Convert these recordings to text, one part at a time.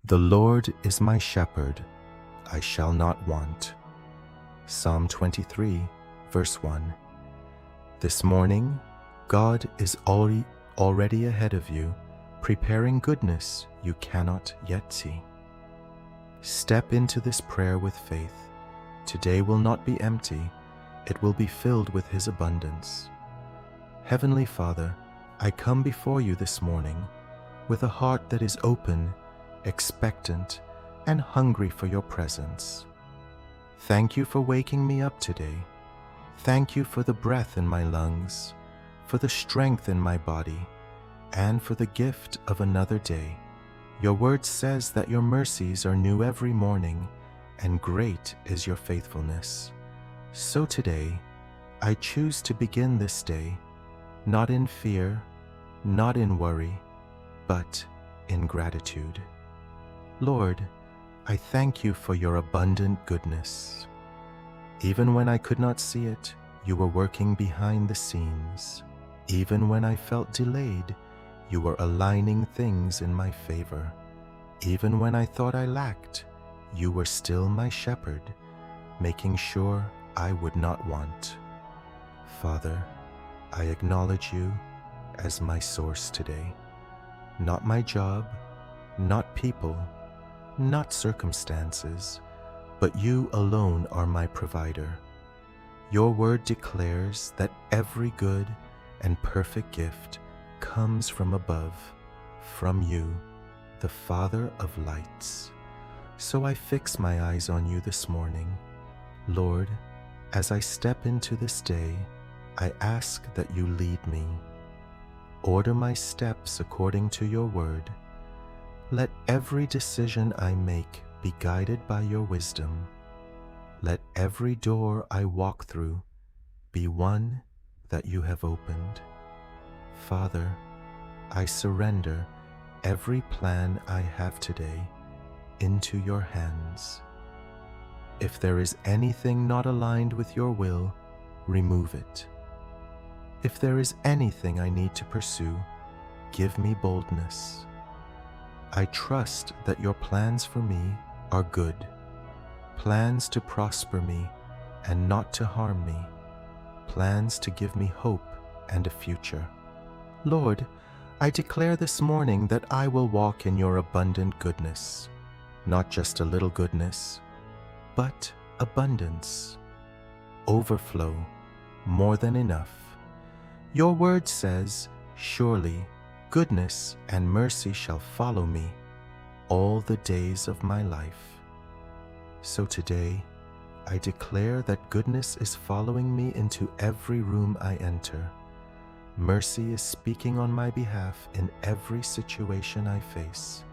The Lord is my shepherd, I shall not want. Psalm 23, verse 1. This morning, God is already ahead of you, preparing goodness you cannot yet see. Step into this prayer with faith. Today will not be empty, it will be filled with His abundance. Heavenly Father, I come before you this morning with a heart that is open, expectant, and hungry for your presence. Thank you for waking me up today. Thank you for the breath in my lungs, for the strength in my body, and for the gift of another day. Your word says that your mercies are new every morning, and great is your faithfulness. So today, I choose to begin this day, not in fear, not in worry, but in gratitude. Lord, I thank you for your abundant goodness. Even when I could not see it, you were working behind the scenes. Even when I felt delayed, you were aligning things in my favor. Even when I thought I lacked, you were still my shepherd, making sure I would not want. Father, I acknowledge you as my source today. Not my job, not people, not circumstances, but you alone are my provider. Your word declares that every good and perfect gift comes from above, from you, the Father of lights. So I fix my eyes on you this morning. Lord, as I step into this day, I ask that you lead me. Order my steps according to your word. Let every decision I make be guided by your wisdom. Let every door I walk through be one that you have opened. Father, I surrender every plan I have today into your hands. If there is anything not aligned with your will, remove it. If there is anything I need to pursue, give me boldness. I trust that your plans for me are good, plans to prosper me and not to harm me, plans to give me hope and a future. Lord, I declare this morning that I will walk in your abundant goodness, not just a little goodness, but abundance, overflow, more than enough. Your word says, surely goodness and mercy shall follow me all the days of my life. So today, I declare that goodness is following me into every room I enter. Mercy is speaking on my behalf in every situation I face.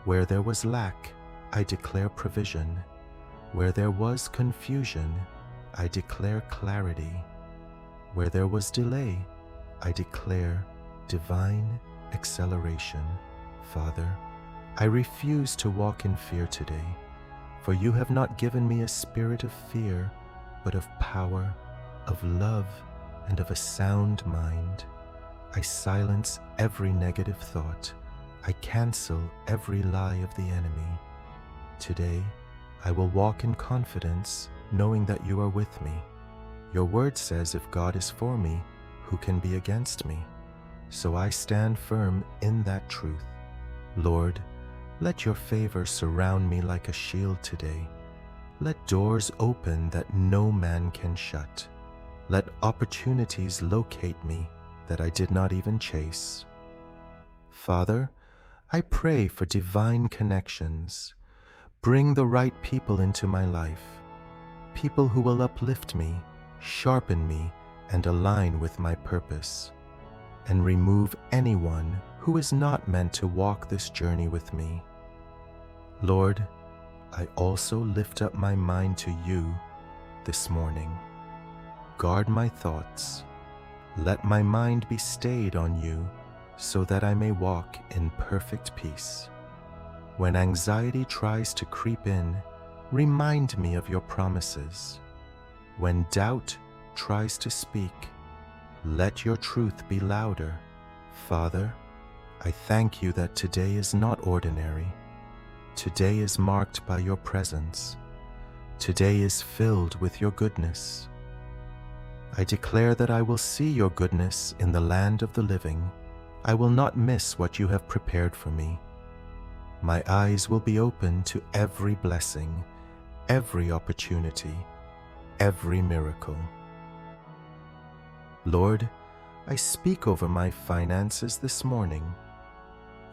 Where there was lack, I declare provision. Where there was confusion, I declare clarity. Where there was delay, I declare divine acceleration. Father, I refuse to walk in fear today, for you have not given me a spirit of fear, but of power, of love, and of a sound mind. I silence every negative thought. I cancel every lie of the enemy. Today, I will walk in confidence, knowing that you are with me. Your word says, if God is for me, who can be against me? So I stand firm in that truth. Lord, let your favor surround me like a shield today. Let doors open that no man can shut. Let opportunities locate me that I did not even chase. Father, I pray for divine connections. Bring the right people into my life, people who will uplift me, sharpen me, and align with my purpose, and remove anyone who is not meant to walk this journey with me. Lord, I also lift up my mind to you this morning. Guard my thoughts. Let my mind be stayed on you so that I may walk in perfect peace. When anxiety tries to creep in, remind me of your promises. When doubt tries to speak, let your truth be louder. Father, I thank you that today is not ordinary. Today is marked by your presence. Today is filled with your goodness. I declare that I will see your goodness in the land of the living. I will not miss what you have prepared for me. My eyes will be open to every blessing, every opportunity, every miracle. Lord, I speak over my finances this morning.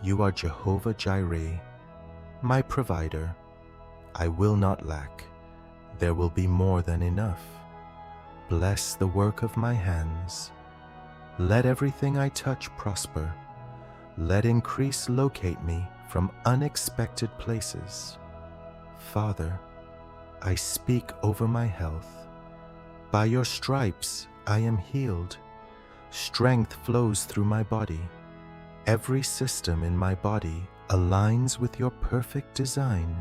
You are Jehovah Jireh, my provider. I will not lack. There will be more than enough. Bless the work of my hands. Let everything I touch prosper. Let increase locate me from unexpected places. Father, I speak over my health. By your stripes I am healed. Strength flows through my body. Every system in my body aligns with your perfect design.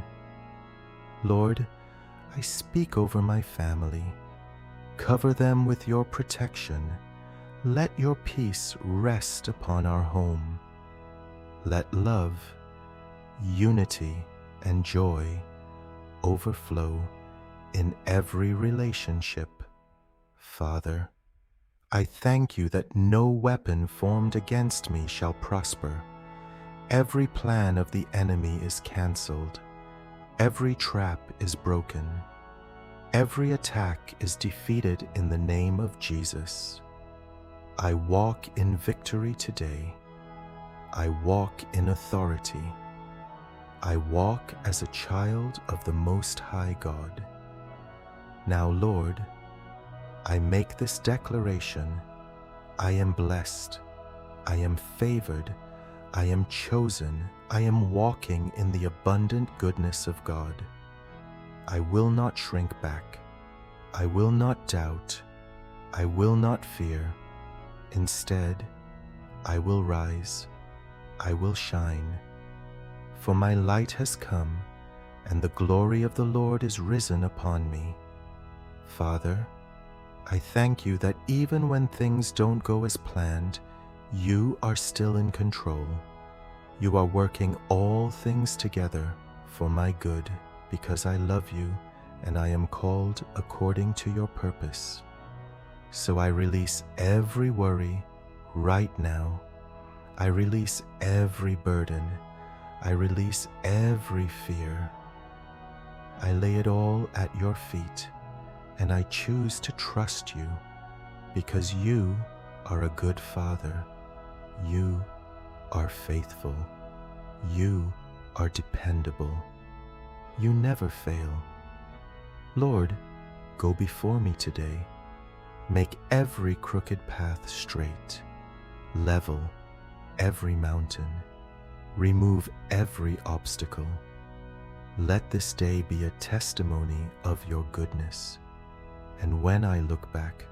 Lord, I speak over my family. Cover them with your protection. Let your peace rest upon our home. Let love, unity, and joy overflow in every relationship. Father, I thank you that no weapon formed against me shall prosper. Every plan of the enemy is cancelled. Every trap is broken. Every attack is defeated in the name of Jesus. I walk in victory today. I walk in authority. I walk as a child of the Most High God. Now, Lord, I make this declaration. I am blessed. I am favored. I am chosen. I am walking in the abundant goodness of God. I will not shrink back. I will not doubt. I will not fear. Instead, I will rise. I will shine. For my light has come, and the glory of the Lord is risen upon me. Father, I thank you that even when things don't go as planned, you are still in control. You are working all things together for my good, because I love you and I am called according to your purpose. So I release every worry right now. I release every burden. I release every fear. I lay it all at your feet, and I choose to trust you, because you are a good Father. You are faithful. You are dependable. You never fail. Lord, go before me today. Make every crooked path straight. Level every mountain. Remove every obstacle. Let this day be a testimony of your goodness. And when I look back,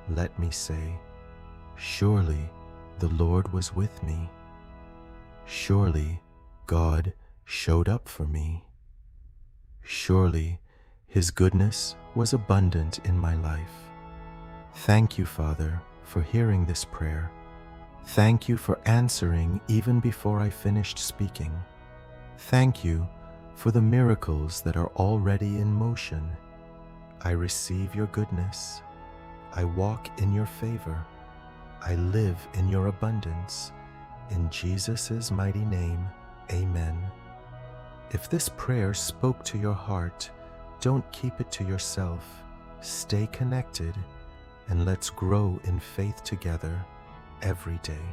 let me say, surely the Lord was with me. Surely God showed up for me. Surely His goodness was abundant in my life. Thank you, Father, for hearing this prayer. Thank you for answering even before I finished speaking. Thank you for the miracles that are already in motion. I receive your goodness. I walk in your favor. I live in your abundance. In Jesus' mighty name, amen. If this prayer spoke to your heart, don't keep it to yourself. Stay connected, and let's grow in faith together every day.